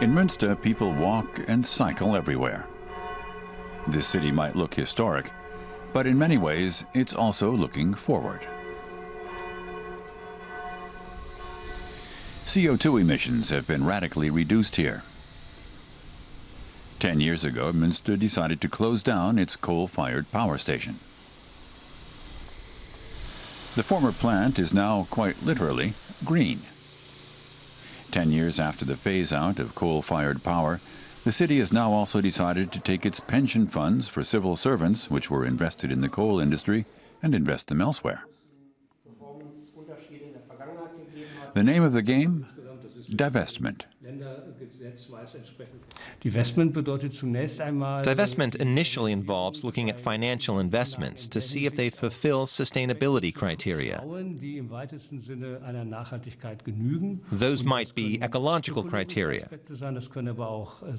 In Münster, people walk and cycle everywhere. This city might look historic, but in many ways, it's also looking forward. CO2 emissions have been radically reduced here. 10 years ago, Münster decided to close down its coal-fired power station. The former plant is now quite literally green. 10 years after the phase-out of coal-fired power, the city has now also decided to take its pension funds for civil servants, which were invested in the coal industry, and invest them elsewhere. The name of the game? Divestment. Divestment initially involves looking at financial investments to see if they fulfill sustainability criteria. Those might be ecological criteria,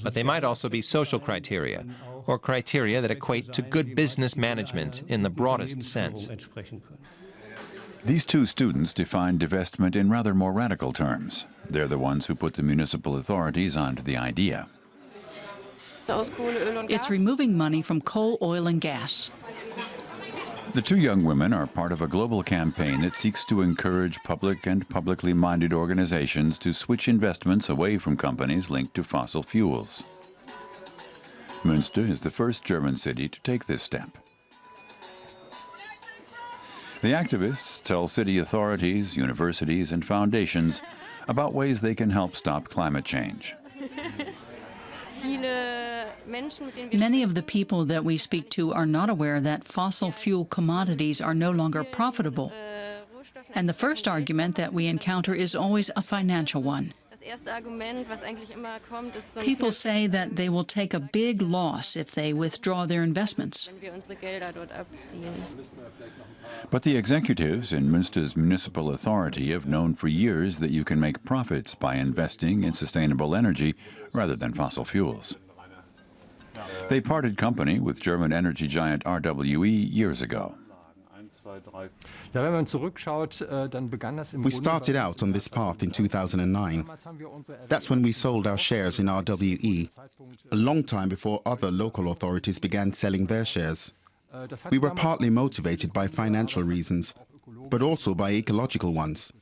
but they might also be social criteria, or criteria that equate to good business management in the broadest sense. These two students define divestment in rather more radical terms. They're the ones who put the municipal authorities onto the idea. It's removing money from coal, oil, and gas. The two young women are part of a global campaign that seeks to encourage public and publicly minded organizations to switch investments away from companies linked to fossil fuels. Münster is the first German city to take this step. The activists tell city authorities, universities, and foundations about ways they can help stop climate change. Many of the people that we speak to are not aware that fossil fuel commodities are no longer profitable. And the first argument that we encounter is always a financial one. People say that they will take a big loss if they withdraw their investments. But the executives in Münster's municipal authority have known for years that you can make profits by investing in sustainable energy rather than fossil fuels. They parted company with German energy giant RWE years ago. We started out on this path in 2009. That's when we sold our shares in RWE, a long time before other local authorities began selling their shares. We were partly motivated by financial reasons, but also by ecological ones.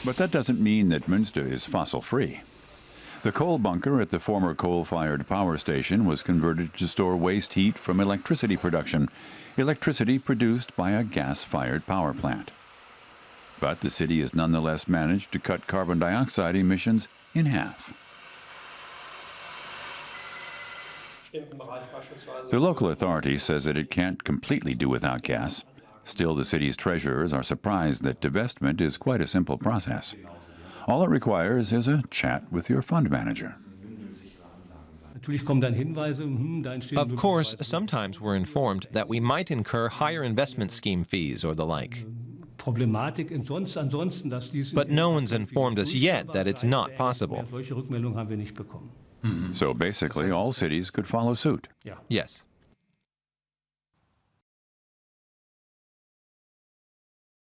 But that doesn't mean that Münster is fossil-free. The coal bunker at the former coal-fired power station was converted to store waste heat from electricity production, electricity produced by a gas-fired power plant. But the city has nonetheless managed to cut carbon dioxide emissions in half. The local authority says that it can't completely do without gas. Still, the city's treasurers are surprised that divestment is quite a simple process. All it requires is a chat with your fund manager. Of course, sometimes we're informed that we might incur higher investment scheme fees or the like. But no one's informed us yet that it's not possible. So basically, all cities could follow suit. Yes.